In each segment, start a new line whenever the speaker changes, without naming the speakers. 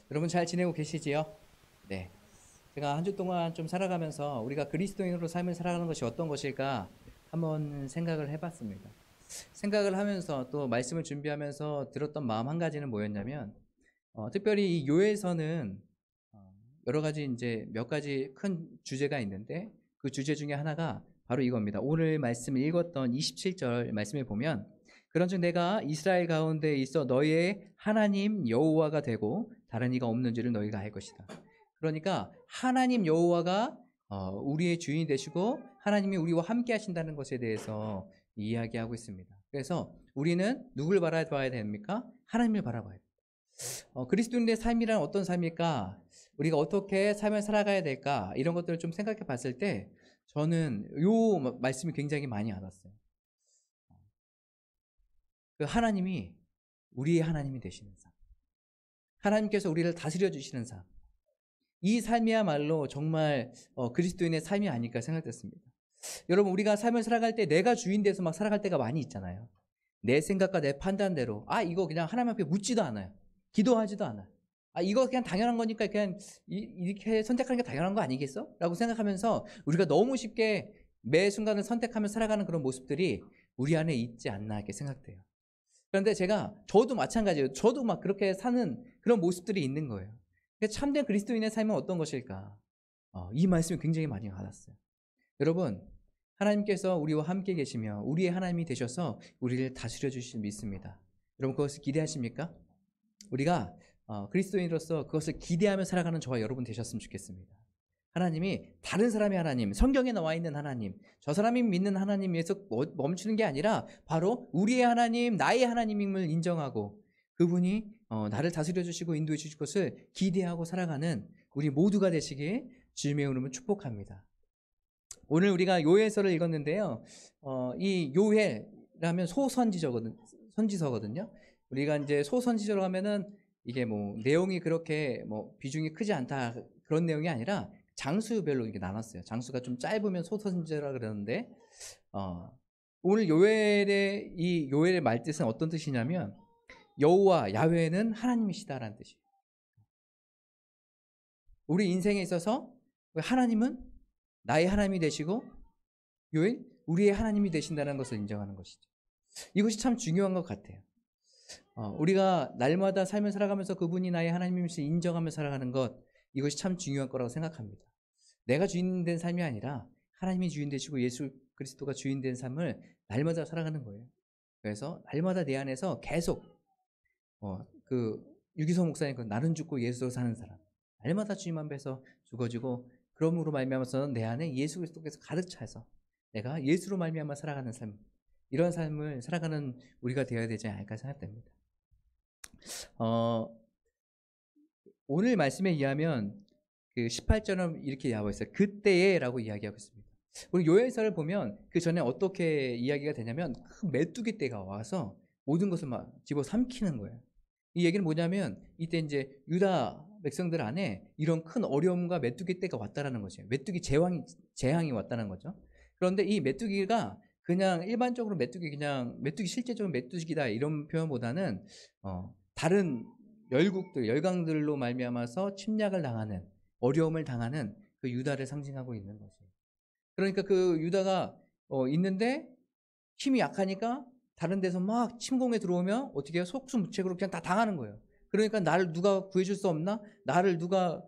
여러분 잘 지내고 계시지요? 네. 제가 한 주 동안 좀 살아가면서 우리가 그리스도인으로 삶을 살아가는 것이 어떤 것일까 한번 생각을 해봤습니다. 생각을 하면서 또 말씀을 준비하면서 들었던 마음 한 가지는 뭐였냐면, 특별히 이 요에서는 여러 가지 이제 몇 가지 큰 주제가 있는데 그 주제 중에 하나가 바로 이겁니다. 오늘 말씀을 읽었던 27절 말씀에 보면 그런즉 내가 이스라엘 가운데 있어 너희의 하나님 여호와가 되고 다른 이가 없는 줄을 너희가 알 것이다. 그러니까 하나님 여호와가 우리의 주인이 되시고 하나님이 우리와 함께 하신다는 것에 대해서 이야기하고 있습니다. 그래서 우리는 누굴 바라봐야 됩니까? 하나님을 바라봐야 돼요. 그리스도인의 삶이란 어떤 삶일까? 우리가 어떻게 삶을 살아가야 될까? 이런 것들을 좀 생각해 봤을 때 저는 요 말씀이 굉장히 많이 와닿았어요. 그 하나님이 우리의 하나님이 되시는 삶. 하나님께서 우리를 다스려 주시는 삶. 이 삶이야말로 정말 그리스도인의 삶이 아닐까 생각됐습니다. 여러분, 우리가 삶을 살아갈 때 내가 주인 돼서 막 살아갈 때가 많이 있잖아요. 내 생각과 내 판단대로 이거 그냥 하나님 앞에 묻지도 않아요. 기도하지도 않아요. 이거 그냥 당연한 거니까 그냥 이렇게 선택하는 게 당연한 거 아니겠어? 라고 생각하면서 우리가 너무 쉽게 매 순간을 선택하며 살아가는 그런 모습들이 우리 안에 있지 않나 이렇게 생각돼요. 그런데 저도 마찬가지예요. 저도 막 그렇게 사는 그런 모습들이 있는 거예요. 참된 그리스도인의 삶은 어떤 것일까? 이 말씀이 굉장히 많이 와닿았어요. 여러분, 하나님께서 우리와 함께 계시며 우리의 하나님이 되셔서 우리를 다스려 주실 믿습니다. 여러분, 그것을 기대하십니까? 우리가 그리스도인으로서 그것을 기대하며 살아가는 저와 여러분 되셨으면 좋겠습니다. 하나님이 다른 사람의 하나님, 성경에 나와 있는 하나님, 저 사람이 믿는 하나님에서 멈추는 게 아니라 바로 우리의 하나님, 나의 하나님임을 인정하고 그분이 나를 다스려 주시고 인도해 주실 것을 기대하고 살아가는 우리 모두가 되시길 주님의 이름으로 축복합니다. 오늘 우리가 요엘서를 읽었는데요. 이 요엘이라면 선지서거든요. 우리가 이제 소선지서로 하면은 이게 뭐 내용이 그렇게 뭐 비중이 크지 않다 그런 내용이 아니라 장수별로 이렇게 나눴어요. 장수가 좀 짧으면 소선지서라 그러는데 오늘 요엘의 말뜻은 어떤 뜻이냐면 여호와 야훼는 하나님이시다라는 뜻이에요. 우리 인생에 있어서 하나님은 나의 하나님이 되시고 요엘 우리의 하나님이 되신다는 것을 인정하는 것이죠. 이것이 참 중요한 것 같아요. 우리가 날마다 삶을 살아가면서 그분이 나의 하나님임을 인정하며 살아가는 것, 이것이 참 중요한 거라고 생각합니다. 내가 주인 된 삶이 아니라 하나님이 주인 되시고 예수 그리스도가 주인 된 삶을 날마다 살아가는 거예요. 그래서 날마다 내 안에서 계속 그 유기서 목사님 그 나는 죽고 예수로 사는 사람, 날마다 주님 앞에서 죽어지고 그러므로 말미암아서 내 안에 예수 그리스도께서 가득 차서 내가 예수로 말미암아 살아가는 삶, 이런 삶을 살아가는 우리가 되어야 되지 않을까 생각됩니다. 오늘 말씀에 의하면 그 18절은 이렇게 나와 있어요. 그때에 라고 이야기하고 있습니다. 우리 요엘서를 보면 그 전에 어떻게 이야기가 되냐면 큰 메뚜기 떼가 와서 모든 것을 막 집어 삼키는 거예요. 이 얘기는 뭐냐면 이때 이제 유다 백성들 안에 이런 큰 어려움과 메뚜기 떼가 왔다라는 거죠. 메뚜기 재앙이 왔다는 거죠. 그런데 이 메뚜기가 그냥 일반적으로 메뚜기 실제적으로 메뚜기다 이런 표현보다는 다른 열강들로 말미암아서 침략을 당하는 어려움을 당하는 그 유다를 상징하고 있는 거죠. 그러니까 그 유다가 있는데 힘이 약하니까 다른 데서 막 침공에 들어오면 어떻게 해요? 속수무책으로 그냥 다 당하는 거예요. 그러니까 나를 누가 구해줄 수 없나? 나를 누가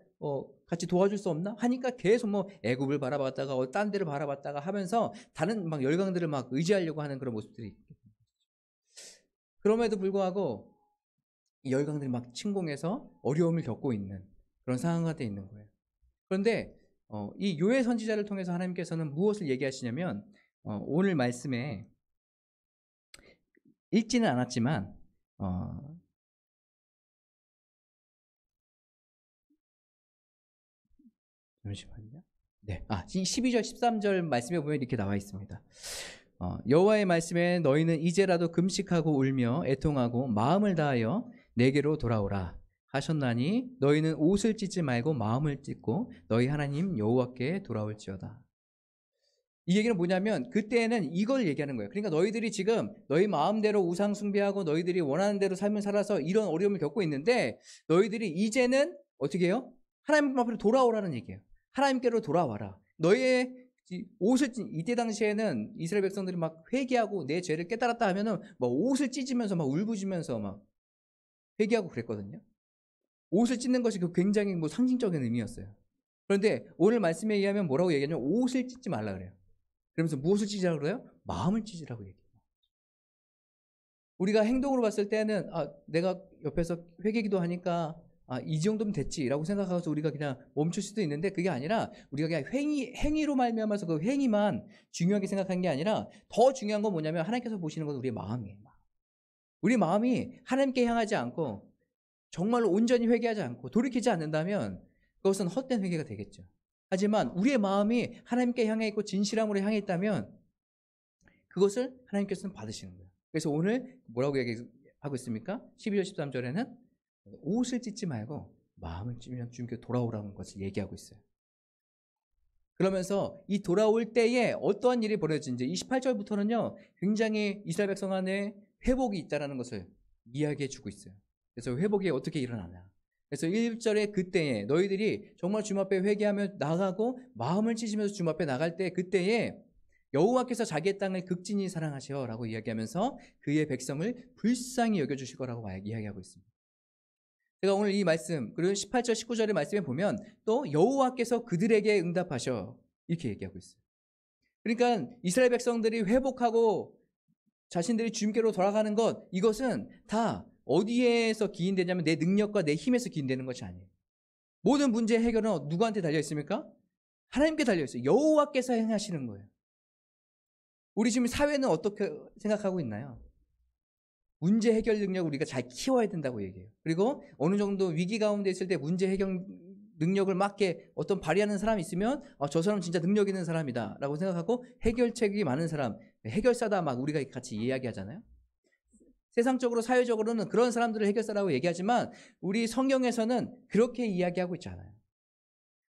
같이 도와줄 수 없나? 하니까 계속 뭐 애굽을 바라봤다가 딴 데를 바라봤다가 하면서 다른 막 열강들을 막 의지하려고 하는 그런 모습들이 있거든요. 그럼에도 불구하고 이 열강들이 막 침공해서 어려움을 겪고 있는 그런 상황가 돼 있는 거예요. 그런데 이 요엘 선지자를 통해서 하나님께서는 무엇을 얘기하시냐면 오늘 말씀에 읽지는 않았지만 잠시만요. 네, 12절 13절 말씀에 보면 이렇게 나와 있습니다. 여호와의 말씀에 너희는 이제라도 금식하고 울며 애통하고 마음을 다하여 내게로 돌아오라 하셨나니 너희는 옷을 찢지 말고 마음을 찢고 너희 하나님 여호와께 돌아올지어다. 이 얘기는 뭐냐면 그때는 이걸 얘기하는 거예요. 그러니까 너희들이 지금 너희 마음대로 우상 숭배하고 너희들이 원하는 대로 삶을 살아서 이런 어려움을 겪고 있는데 너희들이 이제는 어떻게 해요? 하나님 앞으로 돌아오라는 얘기예요. 하나님께로 돌아와라. 너의 옷을 이때 당시에는 이스라엘 백성들이 막 회개하고 내 죄를 깨달았다 하면은 막 옷을 찢으면서 막 울부짖으면서 막 회개하고 그랬거든요. 옷을 찢는 것이 굉장히 뭐 상징적인 의미였어요. 그런데 오늘 말씀에 의하면 뭐라고 얘기하냐면 옷을 찢지 말라 그래요. 그러면서 무엇을 찢으라고 그래요? 마음을 찢으라고 얘기해요. 우리가 행동으로 봤을 때는 내가 옆에서 회개기도 하니까 이 정도면 됐지라고 생각하면서 우리가 그냥 멈출 수도 있는데 그게 아니라 우리가 그냥 행위로 말미암아서 그 행위만 중요하게 생각한 게 아니라 더 중요한 건 뭐냐면 하나님께서 보시는 건 우리의 마음이에요. 우리 마음이 하나님께 향하지 않고 정말로 온전히 회개하지 않고 돌이키지 않는다면 그것은 헛된 회개가 되겠죠. 하지만 우리의 마음이 하나님께 향해 있고 진실함으로 향해 있다면 그것을 하나님께서는 받으시는 거예요. 그래서 오늘 뭐라고 얘기하고 있습니까? 12절 13절에는 옷을 찢지 말고 마음을 찢으면 주님께 돌아오라는 것을 얘기하고 있어요. 그러면서 이 돌아올 때에 어떠한 일이 벌어지는지 28절부터는요 굉장히 이스라엘 백성 안에 회복이 있다는 것을 이야기해 주고 있어요. 그래서 회복이 어떻게 일어나냐. 그래서 1절에 그때에 너희들이 정말 주님 앞에 회개하며 나가고 마음을 찢으면서 주님 앞에 나갈 때 그때에 여호와께서 자기의 땅을 극진히 사랑하시오 라고 이야기하면서 그의 백성을 불쌍히 여겨주실 거라고 이야기하고 있습니다. 제가 오늘 이 말씀 그리고 18절 19절의 말씀에 보면 또 여호와께서 그들에게 응답하셔 이렇게 얘기하고 있어요. 그러니까 이스라엘 백성들이 회복하고 자신들이 주님께로 돌아가는 것 이것은 다 어디에서 기인되냐면 내 능력과 내 힘에서 기인되는 것이 아니에요. 모든 문제 해결은 누구한테 달려 있습니까? 하나님께 달려 있어요. 여호와께서 행하시는 거예요. 우리 지금 사회는 어떻게 생각하고 있나요? 문제 해결 능력을 우리가 잘 키워야 된다고 얘기해요. 그리고 어느 정도 위기 가운데 있을 때 문제 해결 능력을 맞게 어떤 발휘하는 사람이 있으면 저 사람 진짜 능력 있는 사람이다 라고 생각하고 해결책이 많은 사람, 해결사다 막 우리가 같이 이야기하잖아요. 세상적으로 사회적으로는 그런 사람들을 해결사라고 얘기하지만 우리 성경에서는 그렇게 이야기하고 있잖아요.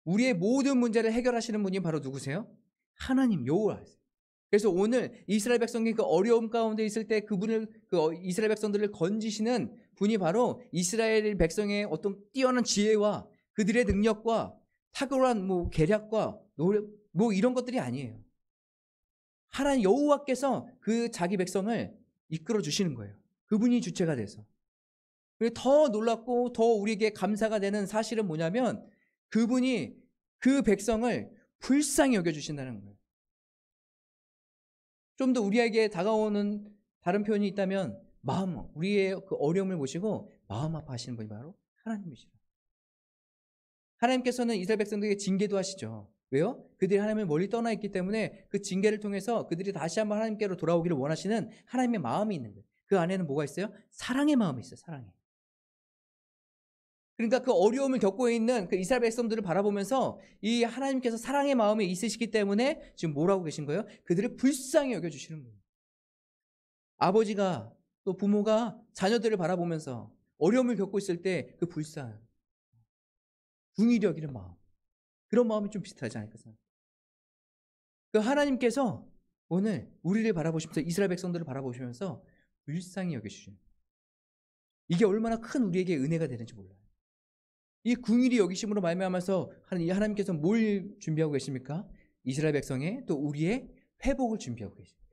우리의 모든 문제를 해결하시는 분이 바로 누구세요? 하나님 여호와세요. 그래서 오늘 이스라엘 백성이 그 어려움 가운데 있을 때 이스라엘 백성들을 건지시는 분이 바로 이스라엘 백성의 어떤 뛰어난 지혜와 그들의 능력과 탁월한 계략과 노력 이런 것들이 아니에요. 하나님 여호와께서 그 자기 백성을 이끌어 주시는 거예요. 그분이 주체가 돼서. 더 놀랍고 더 우리에게 감사가 되는 사실은 뭐냐면 그분이 그 백성을 불쌍히 여겨주신다는 거예요. 좀 더 우리에게 다가오는 다른 표현이 있다면 우리의 그 어려움을 보시고 마음 아파하시는 분이 바로 하나님이시죠. 하나님께서는 이스라엘 백성들에게 징계도 하시죠. 왜요? 그들이 하나님을 멀리 떠나 있기 때문에 그 징계를 통해서 그들이 다시 한번 하나님께로 돌아오기를 원하시는 하나님의 마음이 있는 거예요. 그 안에는 뭐가 있어요? 사랑의 마음이 있어요. 사랑의. 그러니까 그 어려움을 겪고 있는 그 이스라엘 백성들을 바라보면서 이 하나님께서 사랑의 마음이 있으시기 때문에 지금 뭐라고 계신 거예요? 그들을 불쌍히 여겨주시는 거예요. 아버지가 또 부모가 자녀들을 바라보면서 어려움을 겪고 있을 때 그 불쌍, 궁일이 여기는 마음, 그런 마음이 좀 비슷하지 않을까 생각합니다. 그 하나님께서 오늘 우리를 바라보시면서 이스라엘 백성들을 바라보시면서 불쌍히 여겨주시는 이게 얼마나 큰 우리에게 은혜가 되는지 몰라요. 이 궁일이 여기심으로 말미암아서 하나님께서 뭘 준비하고 계십니까? 이스라엘 백성의 또 우리의 회복을 준비하고 계십니다.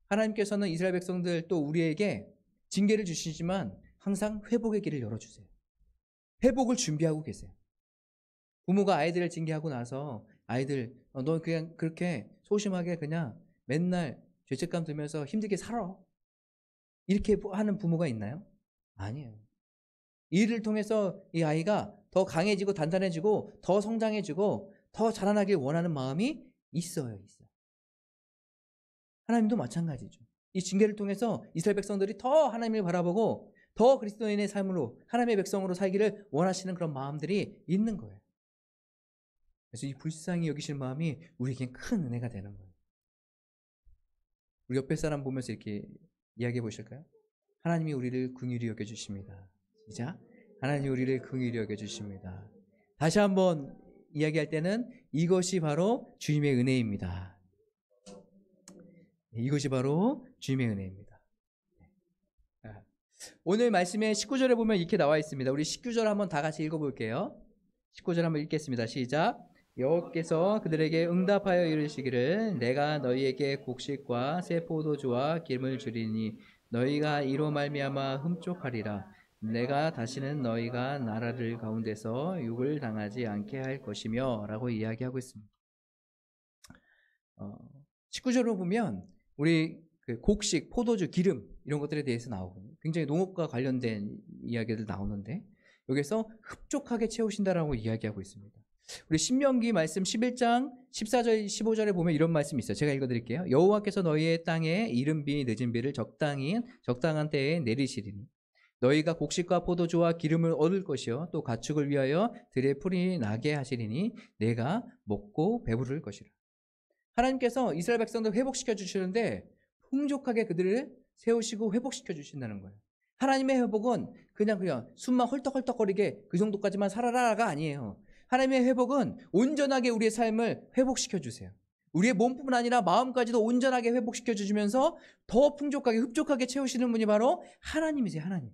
하나님께서는 이스라엘 백성들 또 우리에게 징계를 주시지만 항상 회복의 길을 열어주세요. 회복을 준비하고 계세요. 부모가 아이들을 징계하고 나서 아이들 너 그냥 그렇게 소심하게 그냥 맨날 죄책감 들면서 힘들게 살아 이렇게 하는 부모가 있나요? 아니에요. 이 일을 통해서 이 아이가 더 강해지고 단단해지고 더 성장해지고 더 자라나길 원하는 마음이 있어요. 하나님도 마찬가지죠. 이 징계를 통해서 이스라엘 백성들이 더 하나님을 바라보고 더 그리스도인의 삶으로 하나님의 백성으로 살기를 원하시는 그런 마음들이 있는 거예요. 그래서 이 불쌍히 여기시는 마음이 우리에겐 큰 은혜가 되는 거예요. 우리 옆에 사람 보면서 이렇게 이야기해 보실까요? 하나님이 우리를 긍휼히 여겨주십니다. 시작. 하나님이 우리를 긍휼히 여겨주십니다. 다시 한번 이야기할 때는 이것이 바로 주님의 은혜입니다. 이것이 바로 주님의 은혜입니다. 오늘 말씀의 19절에 보면 이렇게 나와 있습니다. 우리 19절 한번 다 같이 읽어볼게요. 19절 한번 읽겠습니다. 시작. 여호와께서 그들에게 응답하여 이르시기를 내가 너희에게 곡식과 새 포도주와 기름을 주리니 너희가 이로 말미암아 흠족하리라. 내가 다시는 너희가 나라를 가운데서 욕을 당하지 않게 할 것이며 라고 이야기하고 있습니다. 19절로 보면 우리 그 곡식, 포도주, 기름 이런 것들에 대해서 나오고 굉장히 농업과 관련된 이야기들 나오는데 여기서 흡족하게 채우신다라고 이야기하고 있습니다. 우리 신명기 말씀 11장 14절 15절에 보면 이런 말씀이 있어요. 제가 읽어드릴게요. 여호와께서 너희의 땅에 이른 비 늦은 비를 적당한 때에 내리시리니 너희가 곡식과 포도주와 기름을 얻을 것이요 또 가축을 위하여 들의 풀이 나게 하시리니 내가 먹고 배부를 것이라. 하나님께서 이스라엘 백성들 회복시켜 주시는데 풍족하게 그들을 세우시고 회복시켜 주신다는 거예요. 하나님의 회복은 그냥 숨만 헐떡헐떡거리게 그 정도까지만 살아라가 아니에요. 하나님의 회복은 온전하게 우리의 삶을 회복시켜 주세요. 우리의 몸뿐만 아니라 마음까지도 온전하게 회복시켜 주시면서 더 풍족하게 흡족하게 채우시는 분이 바로 하나님이세요. 하나님.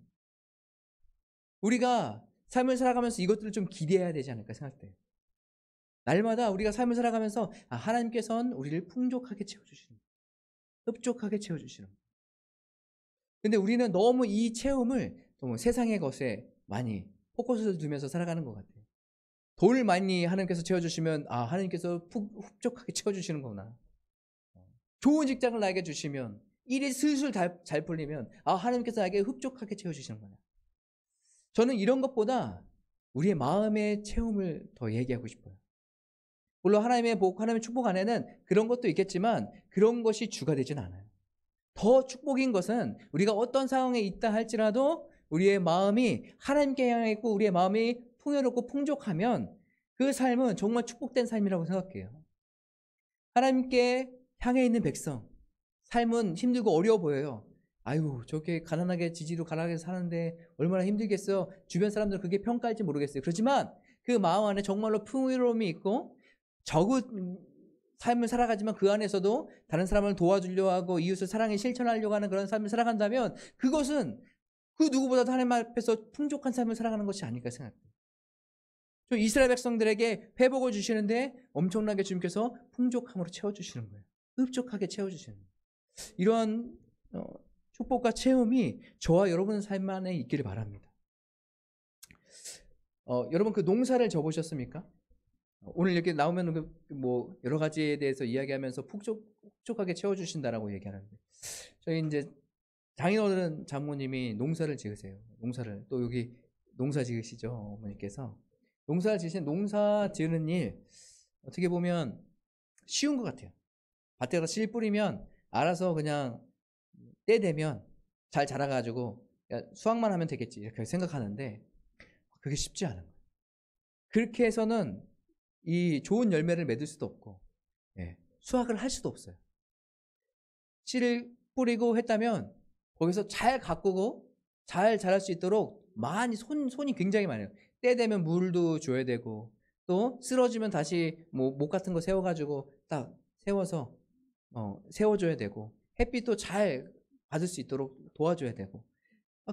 우리가 삶을 살아가면서 이것들을 좀 기대해야 되지 않을까 생각돼요. 날마다 우리가 삶을 살아가면서 하나님께서는 우리를 풍족하게 채워주시는 거예요. 흡족하게 채워주시는 거예요. 근데 우리는 너무 이 체험을 너무 세상의 것에 많이 포커스를 두면서 살아가는 것 같아요. 돈을 많이 하나님께서 채워주시면 하나님께서 흡족하게 채워주시는 거구나. 좋은 직장을 나에게 주시면 일이 슬슬 잘 풀리면 하나님께서 나에게 흡족하게 채워주시는 거야. 저는 이런 것보다 우리의 마음의 체험을 더 얘기하고 싶어요. 물론 하나님의 복, 하나님의 축복 안에는 그런 것도 있겠지만 그런 것이 주가 되진 않아요. 더 축복인 것은 우리가 어떤 상황에 있다 할지라도 우리의 마음이 하나님께 향해 있고 우리의 마음이 풍요롭고 풍족하면 그 삶은 정말 축복된 삶이라고 생각해요. 하나님께 향해 있는 백성, 삶은 힘들고 어려워 보여요. 아유, 저렇게 가난하게 지지로 가난하게 사는데 얼마나 힘들겠어요. 주변 사람들은 그게 평가할지 모르겠어요. 그렇지만 그 마음 안에 정말로 풍요로움이 있고 적은 삶을 살아가지만 그 안에서도 다른 사람을 도와주려 하고 이웃을 사랑에 실천하려고 하는 그런 삶을 살아간다면 그것은 그 누구보다도 하나님 앞에서 풍족한 삶을 살아가는 것이 아닐까 생각해요. 저 이스라엘 백성들에게 회복을 주시는데 엄청나게 주님께서 풍족함으로 채워주시는 거예요. 흡족하게 채워주시는 거예요. 이런 축복과 체험이 저와 여러분 삶 안에 있기를 바랍니다. 여러분 그 농사를 져보셨습니까? 오늘 이렇게 나오면 뭐 여러 가지에 대해서 이야기하면서 흡족하게 채워주신다라고 얘기하는데 저희 이제 장인어른 장모님이 농사를 지으세요. 농사를 또 여기 농사 지으시죠. 어머니께서 농사 지으는 일 어떻게 보면 쉬운 것 같아요. 밭에 가서 씨 뿌리면 알아서 그냥 때 되면 잘 자라가지고 수확만 하면 되겠지 이렇게 생각하는데 그게 쉽지 않은 거예요. 그렇게 해서는 이 좋은 열매를 맺을 수도 없고 수확을 할 수도 없어요. 씨를 뿌리고 했다면 거기서 잘 가꾸고 잘 자랄 수 있도록 많이 손이 굉장히 많아요. 때 되면 물도 줘야 되고 또 쓰러지면 다시 뭐 목 같은 거 세워가지고 딱 세워서 세워줘야 되고 햇빛도 잘 받을 수 있도록 도와줘야 되고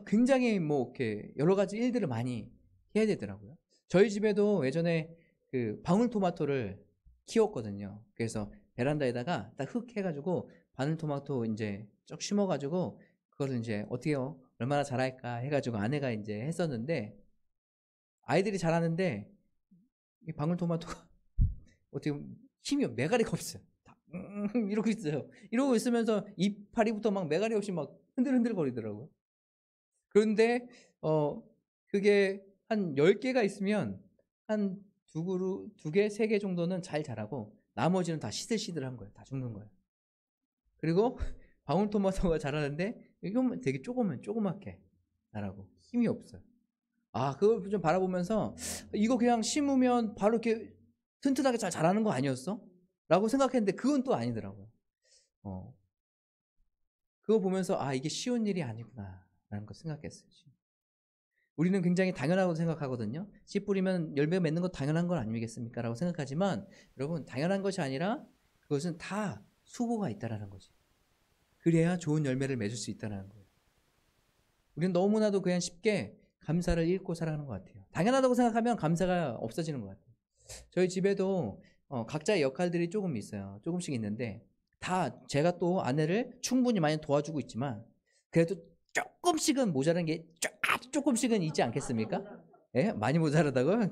굉장히 뭐 이렇게 여러 가지 일들을 많이 해야 되더라고요. 저희 집에도 예전에 그 방울토마토를 키웠거든요. 그래서 베란다에다가 딱 흙 해가지고 방울토마토 이제 쭉 심어가지고 그거를 이제 어떻게 얼마나 잘할까 해가지고 아내가 이제 했었는데 아이들이 자라는데 이 방울토마토가 어떻게 힘이 메가리가 없어요. 이러고 있어요. 이러고 있으면서 이파리부터 막 메가리 없이 막 흔들흔들 거리더라고요. 그런데 그게 한 10개가 있으면 한 2개, 3개 정도는 잘 자라고 나머지는 다 시들시들한 거예요. 다 죽는 거예요. 그리고 방울토마토가 자라는데 이건 되게 조그맣게 자라고 힘이 없어요. 그걸 좀 바라보면서 이거 그냥 심으면 바로 이렇게 튼튼하게 잘 자라는 거 아니었어? 라고 생각했는데 그건 또 아니더라고요. 그거 보면서 이게 쉬운 일이 아니구나 라는 걸 생각했어요. 우리는 굉장히 당연하다고 생각하거든요. 씨 뿌리면 열매 맺는 것 당연한 건 아니겠습니까? 라고 생각하지만 여러분, 당연한 것이 아니라 그것은 다 수고가 있다라는 거지. 그래야 좋은 열매를 맺을 수 있다는 거예요. 우리는 너무나도 그냥 쉽게 감사를 잃고 살아가는 것 같아요. 당연하다고 생각하면 감사가 없어지는 것 같아요. 저희 집에도 각자의 역할들이 조금 있어요. 조금씩 있는데 다 제가 또 아내를 충분히 많이 도와주고 있지만 그래도 조금씩은 모자란 게 아주 조금씩은 있지 않겠습니까? 예? 많이 모자라다고요?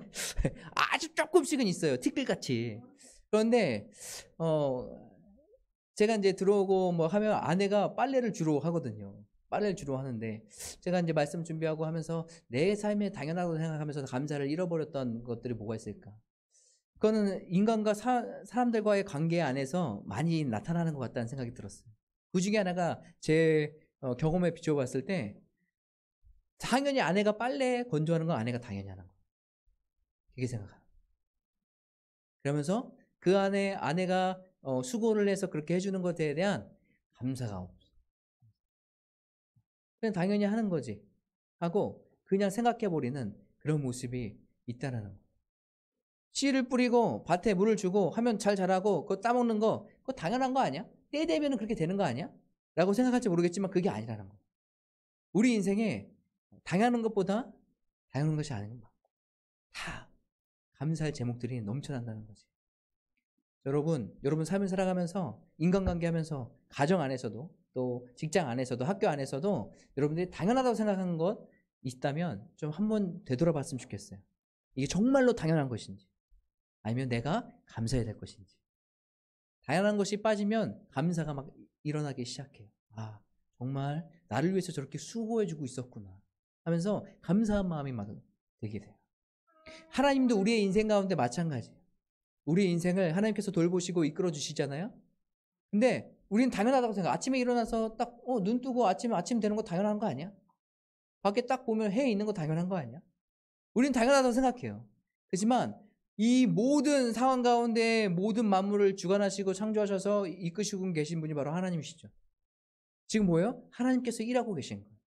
아주 조금씩은 있어요. 티끌같이. 그런데 제가 이제 들어오고 뭐 하면 아내가 빨래를 주로 하거든요. 빨래를 주로 하는데 제가 이제 말씀 준비하고 하면서 내 삶에 당연하다고 생각하면서 감사를 잃어버렸던 것들이 뭐가 있을까? 그거는 인간과 사람들과의 관계 안에서 많이 나타나는 것 같다는 생각이 들었어요. 그 중에 하나가 제 경험에 비춰봤을 때 당연히 아내가 빨래 건조하는 건 아내가 당연히 하는 거예요. 그렇게 생각합니다. 그러면서 그 안에 아내가 수고를 해서 그렇게 해주는 것에 대한 감사가 없어. 그냥 당연히 하는 거지 하고 그냥 생각해버리는 그런 모습이 있다는 거예요. 씨를 뿌리고 밭에 물을 주고 하면 잘 자라고 그거 따먹는 거 그거 당연한 거 아니야? 때 되면 그렇게 되는 거 아니야? 라고 생각할지 모르겠지만 그게 아니라는 거예요. 우리 인생에 당연한 것보다 당연한 것이 아닌 것 같고 다 감사할 제목들이 넘쳐난다는 거지. 여러분 삶을 살아가면서 인간관계 하면서 가정 안에서도 또 직장 안에서도 학교 안에서도 여러분들이 당연하다고 생각하는 것 있다면 좀 한번 되돌아봤으면 좋겠어요. 이게 정말로 당연한 것인지 아니면 내가 감사해야 될 것인지. 당연한 것이 빠지면 감사가 막 일어나기 시작해요. 아, 정말 나를 위해서 저렇게 수고해주고 있었구나 하면서 감사한 마음이 막 들게 돼요. 하나님도 우리의 인생 가운데 마찬가지예요. 우리의 인생을 하나님께서 돌보시고 이끌어 주시잖아요. 근데 우리는 당연하다고 생각. 아침에 일어나서 딱 눈 뜨고 아침 되는 거 당연한 거 아니야? 밖에 딱 보면 해 있는 거 당연한 거 아니야? 우리는 당연하다고 생각해요. 그렇지만 이 모든 상황 가운데 모든 만물을 주관하시고 창조하셔서 이끄시고 계신 분이 바로 하나님이시죠. 지금 뭐예요? 하나님께서 일하고 계신 거예요.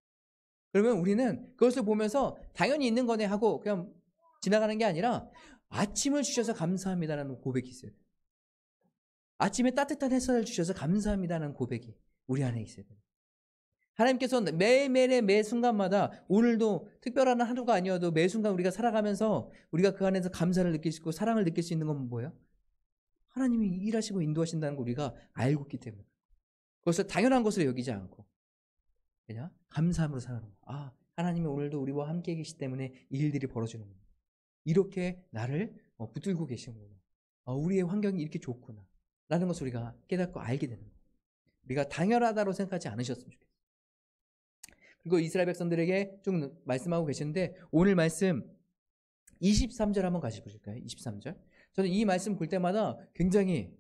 그러면 우리는 그것을 보면서 당연히 있는 거네 하고 그냥 지나가는 게 아니라 아침을 주셔서 감사합니다라는 고백이 있어요. 아침에 따뜻한 햇살을 주셔서 감사합니다라는 고백이 우리 안에 있어야 돼요. 하나님께서 매일매일의 매 순간마다 오늘도 특별한 하루가 아니어도 매 순간 우리가 살아가면서 우리가 그 안에서 감사를 느낄 수 있고 사랑을 느낄 수 있는 건 뭐예요? 하나님이 일하시고 인도하신다는 걸 우리가 알고 있기 때문에 그것을 당연한 것으로 여기지 않고 그냥 감사함으로 살아가는 거예요. 아, 하나님이 오늘도 우리와 함께 계시기 때문에 이 일들이 벌어지는구나. 이렇게 나를 붙들고 계시는구나. 우리의 환경이 이렇게 좋구나 라는 것을 우리가 깨닫고 알게 되는 거예요. 우리가 당연하다고 생각하지 않으셨으면 좋겠어요. 그리고 이스라엘 백성들에게 좀 말씀하고 계시는데 오늘 말씀 23절 한번 같이 보실까요? 23절. 저는 이 말씀 볼 때마다 굉장히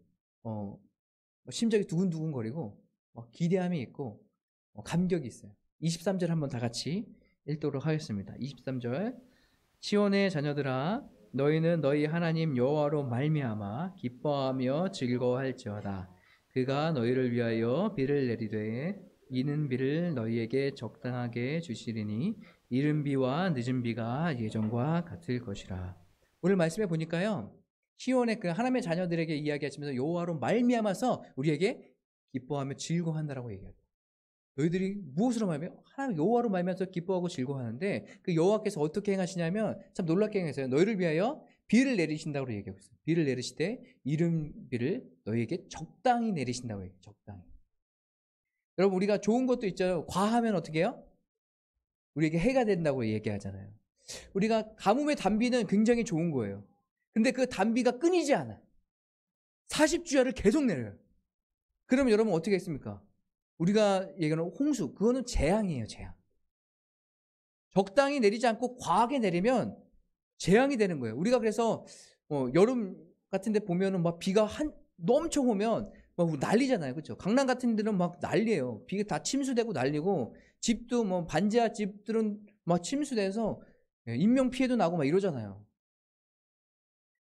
심장이 두근두근거리고 기대함이 있고 감격이 있어요. 23절 한번 다 같이 읽도록 하겠습니다. 23절. 시온의 자녀들아 너희는 너희 하나님 여호와로 말미암아 기뻐하며 즐거워할지어다. 그가 너희를 위하여 비를 내리되 이는 비를 너희에게 적당하게 주시리니 이른 비와 늦은 비가 예전과 같을 것이라. 오늘 말씀해 보니까요. 시온의 그 하나님의 자녀들에게 이야기하시면서 여호와로 말미암아서 우리에게 기뻐하며 즐거워한다라고 얘기해요. 너희들이 무엇으로 말미암아? 하나님 여호와로 말미암아서 기뻐하고 즐거워하는데 그 여호와께서 어떻게 행하시냐면 참 놀랍게 행하세요. 너희를 위하여 비를 내리신다고 얘기하고 있어요. 비를 내리시되 이른 비를 너희에게 적당히 내리신다고 얘기해요. 적당히. 여러분 우리가 좋은 것도 있죠. 과하면 어떻게 해요? 우리에게 해가 된다고 얘기하잖아요. 우리가 가뭄의 단비는 굉장히 좋은 거예요. 근데 그 단비가 끊이지 않아요. 40주야를 계속 내려요. 그러면 여러분 어떻게 했습니까? 우리가 얘기하는 홍수, 그거는 재앙이에요, 재앙. 적당히 내리지 않고 과하게 내리면 재앙이 되는 거예요. 우리가 그래서 여름 같은 데 보면은 막 비가 엄청 오면 막 난리잖아요. 그렇죠? 강남 같은 데는 막 난리예요. 비가 다 침수되고 난리고 집도 뭐 반지하 집들은 막 침수돼서 인명 피해도 나고 막 이러잖아요.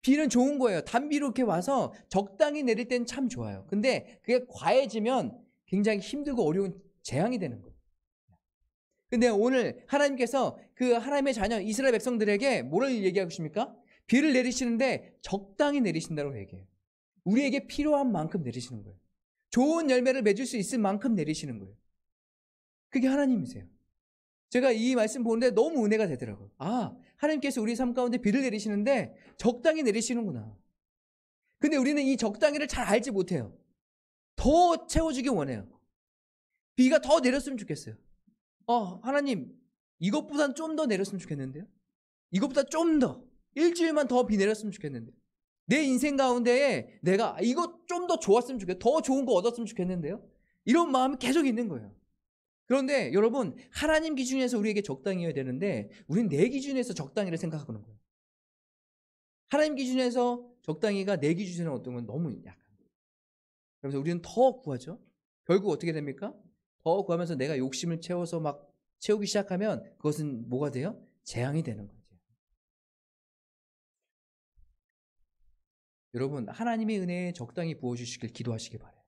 비는 좋은 거예요. 단비로 이렇게 와서 적당히 내릴 때는 참 좋아요. 근데 그게 과해지면 굉장히 힘들고 어려운 재앙이 되는 거예요. 근데 오늘 하나님께서 그 하나님의 자녀 이스라엘 백성들에게 뭐를 얘기하고 계십니까? 비를 내리시는데 적당히 내리신다고 얘기해요. 우리에게 필요한 만큼 내리시는 거예요. 좋은 열매를 맺을 수 있을 만큼 내리시는 거예요. 그게 하나님이세요. 제가 이 말씀 보는데 너무 은혜가 되더라고요. 아, 하나님께서 우리 삶 가운데 비를 내리시는데 적당히 내리시는구나. 근데 우리는 이 적당히를 잘 알지 못해요. 더 채워주기 원해요. 비가 더 내렸으면 좋겠어요. 하나님, 이것보단 좀 더 내렸으면 좋겠는데요? 이것보다 좀 더, 일주일만 더 비 내렸으면 좋겠는데요? 내 인생 가운데에 내가 이거 좀 더 좋았으면 좋겠어요. 더 좋은 거 얻었으면 좋겠는데요? 이런 마음이 계속 있는 거예요. 그런데 여러분, 하나님 기준에서 우리에게 적당히여야 되는데 우리는 내 기준에서 적당히를 생각하는 거예요. 하나님 기준에서 적당히가 내 기준에 어떤 건 너무 약한 거예요. 그래서 우리는 더 구하죠. 결국 어떻게 됩니까? 더 구하면서 내가 욕심을 채워서 막 채우기 시작하면 그것은 뭐가 돼요? 재앙이 되는 거죠. 여러분, 하나님의 은혜에 적당히 부어주시길 기도하시기 바라요.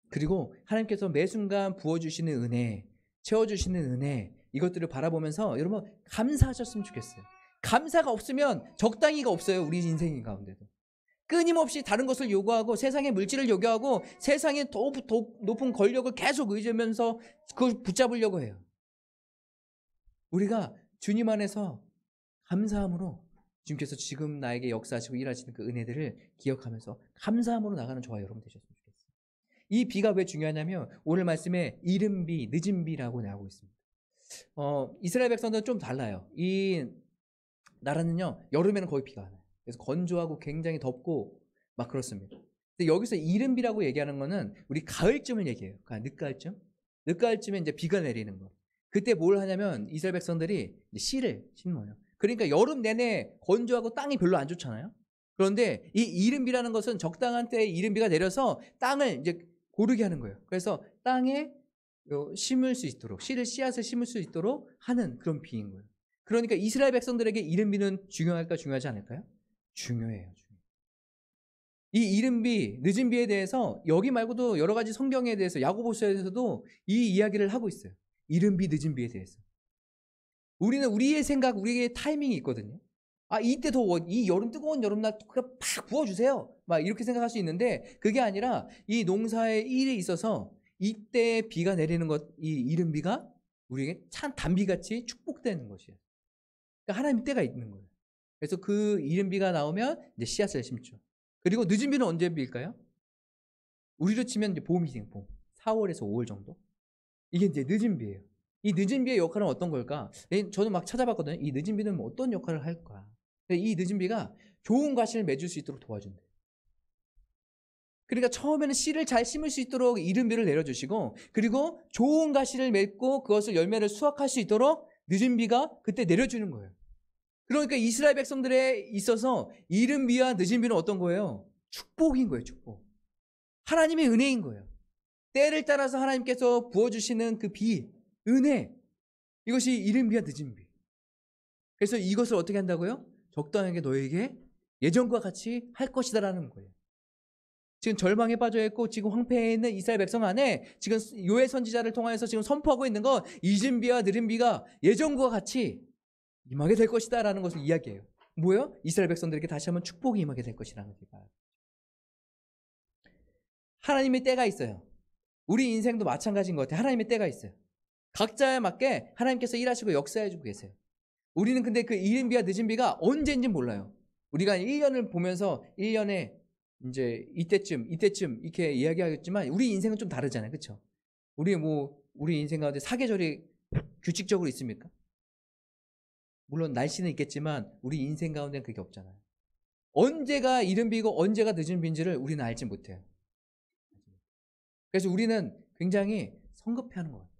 그리고 하나님께서 매 순간 부어주시는 은혜, 채워주시는 은혜, 이것들을 바라보면서 여러분 감사하셨으면 좋겠어요. 감사가 없으면 적당히가 없어요. 우리 인생 가운데도. 끊임없이 다른 것을 요구하고 세상의 물질을 요구하고 세상의 더 높은 권력을 계속 의지하면서 그걸 붙잡으려고 해요. 우리가 주님 안에서 감사함으로 주님께서 지금 나에게 역사하시고 일하시는 그 은혜들을 기억하면서 감사함으로 나가는 저와 여러분 되셨으면 좋겠어요. 이 비가 왜 중요하냐면 오늘 말씀에 이른 비, 늦은 비라고 나오고 있습니다. 이스라엘 백성들은 좀 달라요. 이 나라는요, 여름에는 거의 비가 안 와요. 그래서 건조하고 굉장히 덥고 막 그렇습니다. 근데 여기서 이른 비라고 얘기하는 거는 우리 가을쯤을 얘기해요. 그러니까 늦가을쯤? 늦가을쯤에 이제 비가 내리는 거. 그때 뭘 하냐면 이스라엘 백성들이 씨를 심어요. 그러니까 여름 내내 건조하고 땅이 별로 안 좋잖아요. 그런데 이 이른 비라는 것은 적당한 때에 이른 비가 내려서 땅을 이제 고르게 하는 거예요. 그래서 땅에 심을 수 있도록, 씨앗을 심을 수 있도록 하는 그런 비인 거예요. 그러니까 이스라엘 백성들에게 이른 비는 중요할까 중요하지 않을까요? 중요해요. 이 이른 비, 늦은 비에 대해서 여기 말고도 여러 가지 성경에 대해서 야고보서에서도 이 이야기를 하고 있어요. 이른 비, 늦은 비에 대해서. 우리는 우리의 생각, 우리의 타이밍이 있거든요. 이때 더워, 이 여름 뜨거운 여름날 그냥 팍 부어주세요. 막 이렇게 생각할 수 있는데 그게 아니라 이 농사의 일에 있어서 이때 비가 내리는 것, 이 이른 비가 우리에게 참 단비같이 축복되는 것이에요. 그러니까 하나님 때가 있는 거예요. 그래서 그 이른 비가 나오면 이제 씨앗을 심죠. 그리고 늦은 비는 언제 비일까요? 우리로 치면 이제 봄이죠, 봄. 4월에서 5월 정도. 이게 이제 늦은 비예요. 이 늦은 비의 역할은 어떤 걸까? 저는 막 찾아봤거든요. 이 늦은 비는 어떤 역할을 할까? 이 늦은 비가 좋은 과실을 맺을 수 있도록 도와준대요. 그러니까 처음에는 씨를 잘 심을 수 있도록 이른 비를 내려주시고, 그리고 좋은 과실을 맺고 그것을 열매를 수확할 수 있도록 늦은 비가 그때 내려주는 거예요. 그러니까 이스라엘 백성들에 있어서 이른 비와 늦은 비는 어떤 거예요? 축복인 거예요, 축복. 하나님의 은혜인 거예요. 때를 따라서 하나님께서 부어주시는 그 비, 은혜, 이것이 이른 비와 늦은 비. 그래서 이것을 어떻게 한다고요? 적당하게 너에게 예전과 같이 할 것이다라는 거예요. 지금 절망에 빠져 있고 지금 황폐해 있는 이스라엘 백성 안에 지금 요엘 선지자를 통해서 지금 선포하고 있는 건 이른 비와 늦은 비가 예전과 같이 임하게 될 것이다라는 것을 이야기해요. 뭐예요? 이스라엘 백성들에게 다시 한번 축복이 임하게 될 것이라는 거예요. 하나님의 때가 있어요. 우리 인생도 마찬가지인 것 같아요. 하나님의 때가 있어요. 각자에 맞게 하나님께서 일하시고 역사해주고 계세요. 우리는 근데 그 이른 비와 늦은 비가 언제인지 몰라요. 우리가 1년을 보면서 1년에 이제 이때쯤 이렇게 이야기하겠지만 우리 인생은 좀 다르잖아요. 그렇죠? 우리 인생 가운데 사계절이 규칙적으로 있습니까? 물론 날씨는 있겠지만 우리 인생 가운데는 그게 없잖아요. 언제가 이른 비고 언제가 늦은 비인지를 우리는 알지 못해요. 그래서 우리는 굉장히 성급해하는 것 같아요.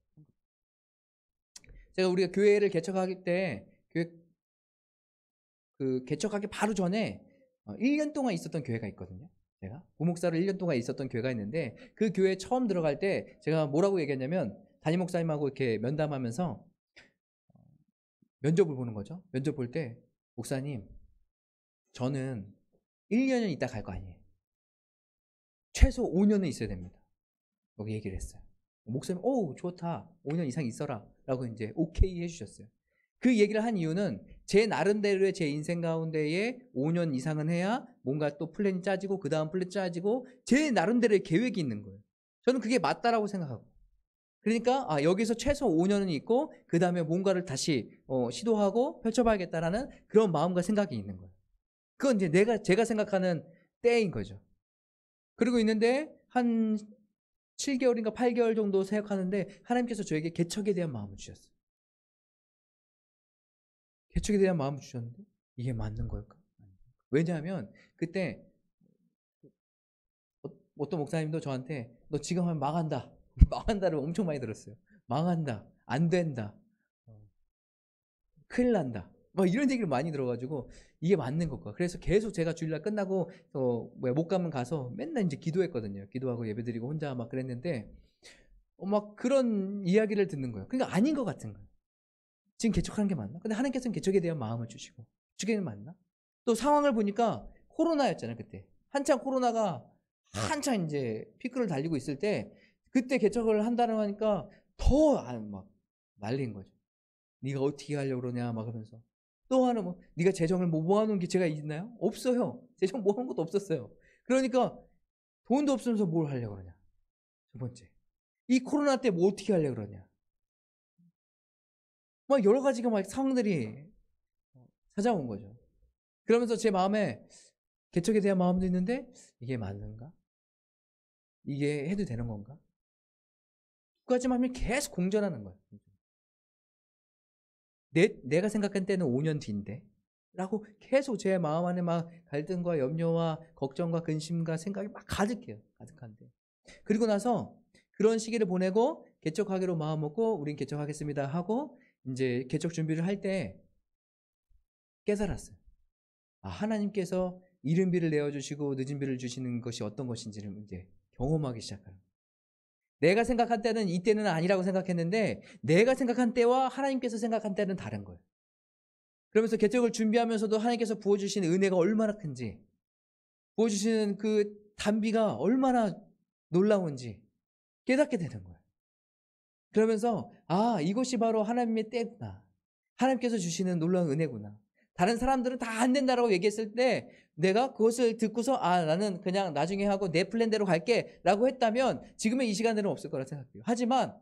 제가 우리가 교회를 개척하기 때 개척하기 바로 전에 1년 동안 있었던 교회가 있거든요. 제가 부목사로 1년 동안 있었던 교회가 있는데 그 교회에 처음 들어갈 때 제가 뭐라고 얘기했냐면 담임 목사님하고 이렇게 면담하면서 면접을 보는 거죠. 면접 볼 때 목사님 저는 1년은 있다 갈 거 아니에요. 최소 5년은 있어야 됩니다. 여기 얘기를 했어요. 목사님 좋다. 5년 이상 있어라. 라고 이제 오케이 해주셨어요. 그 얘기를 한 이유는 제 나름대로의 제 인생 가운데에 5년 이상은 해야 뭔가 또 플랜이 짜지고 그 다음 플랜 짜지고 제 나름대로의 계획이 있는 거예요. 저는 그게 맞다라고 생각하고. 그러니까 여기서 최소 5년은 있고 그 다음에 뭔가를 다시 시도하고 펼쳐봐야겠다라는 그런 마음과 생각이 있는 거예요. 그건 이제 제가 생각하는 때인 거죠. 그리고 있는데 한 7개월인가 8개월 정도 생각하는데 하나님께서 저에게 개척에 대한 마음을 주셨어요. 개척에 대한 마음을 주셨는데 이게 맞는 걸까? 왜냐하면 그때 어떤 목사님도 저한테 너 지금 하면 망한다. 망한다를 엄청 많이 들었어요. 망한다. 안 된다. 큰일 난다. 막 이런 얘기를 많이 들어가지고 이게 맞는 걸까? 그래서 계속 제가 주일날 끝나고 못 가면 가서 맨날 이제 기도했거든요. 기도하고 예배드리고 혼자 막 그랬는데 막 그런 이야기를 듣는 거예요. 그러니까 아닌 것 같은 거예요. 지금 개척하는 게 맞나? 근데 하나님께서는 개척에 대한 마음을 주시고 주기는 맞나? 또 상황을 보니까 코로나였잖아요. 그때 한창 코로나가 한창 이제 피크를 달리고 있을 때 그때 개척을 한다는 하니까 더 막 난리인 거죠. 네가 어떻게 하려고 그러냐 막 하면서 또 하나 뭐 네가 재정을 뭐 모아놓은 게 제가 있나요? 없어요. 재정 모아놓은 것도 없었어요. 그러니까 돈도 없으면서 뭘 하려고 그러냐. 두 번째 이 코로나 때 뭐 어떻게 하려고 그러냐. 막 여러 가지가 막 상황들이 찾아온 거죠. 그러면서 제 마음에 개척에 대한 마음도 있는데 이게 맞는가? 이게 해도 되는 건가? 두 가지만 하면 계속 공전하는 거예요. 내가 생각한 때는 5년 뒤인데 라고 계속 제 마음 안에 막 갈등과 염려와 걱정과 근심과 생각이 막 가득해요. 가득한데 그리고 나서 그런 시기를 보내고 개척하기로 마음 먹고 우린 개척하겠습니다 하고 이제 개척 준비를 할 때 깨달았어요. 하나님께서 이른 비를 내어주시고 늦은 비를 주시는 것이 어떤 것인지를 이제 경험하기 시작하는 거예요. 내가 생각한 때는 이때는 아니라고 생각했는데 내가 생각한 때와 하나님께서 생각한 때는 다른 거예요. 그러면서 개척을 준비하면서도 하나님께서 부어주시는 은혜가 얼마나 큰지, 부어주시는 그 단비가 얼마나 놀라운지 깨닫게 되는 거예요. 그러면서 이것이 바로 하나님의 때구나. 하나님께서 주시는 놀라운 은혜구나. 다른 사람들은 다 안 된다라고 얘기했을 때 내가 그것을 듣고서 나는 그냥 나중에 하고 내 플랜대로 갈게 라고 했다면 지금의 이 시간에는 없을 거라 생각해요. 하지만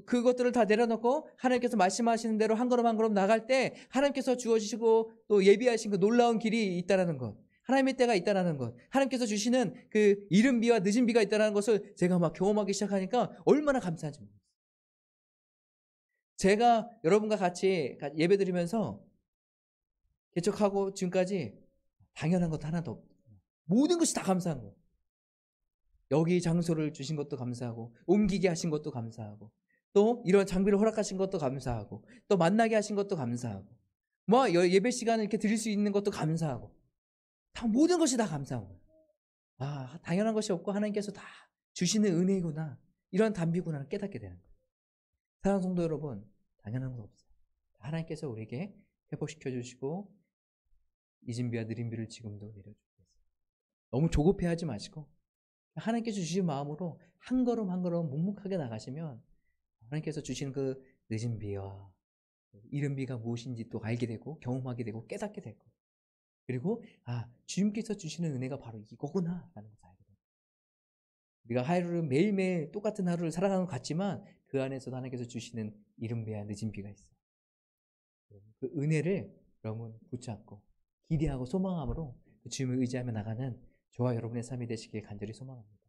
그것들을 다 내려놓고 하나님께서 말씀하시는 대로 한 걸음 한 걸음 나갈 때 하나님께서 주어주시고 또 예비하신 그 놀라운 길이 있다는 것, 하나님의 때가 있다는 것, 하나님께서 주시는 그 이른 비와 늦은 비가 있다는 것을 제가 막 경험하기 시작하니까 얼마나 감사한지 모르겠어요. 제가 여러분과 같이 예배드리면서 개척하고 지금까지 당연한 것 하나도 없고 모든 것이 다 감사한 거예요. 여기 장소를 주신 것도 감사하고 옮기게 하신 것도 감사하고 또 이런 장비를 허락하신 것도 감사하고 또 만나게 하신 것도 감사하고 뭐 예배 시간을 이렇게 드릴 수 있는 것도 감사하고 다 모든 것이 다 감사한 거예요. 당연한 것이 없고 하나님께서 다 주시는 은혜구나 이런 단비구나를 깨닫게 되는 거예요. 사랑하는 성도 여러분, 당연한 건 없어요. 하나님께서 우리에게 회복시켜 주시고 늦은 비와 느린 비를 지금도 내려주고 있어요. 너무 조급해하지 마시고 하나님께서 주신 마음으로 한 걸음 한 걸음 묵묵하게 나가시면 하나님께서 주시는 그 늦은 비와 이른 비가 무엇인지 또 알게 되고 경험하게 되고 깨닫게 될 거예요. 그리고 주님께서 주시는 은혜가 바로 이거구나 라는 것을 알게 돼요. 우리가 하루를 매일매일 똑같은 하루를 살아가는 것 같지만 그 안에서도 하나님께서 주시는 이른 비와 늦은 비가 있어요. 그 은혜를 여러분 붙잡고 기대하고 소망함으로 그 주님을 의지하며 나가는 저와 여러분의 삶이 되시길 간절히 소망합니다.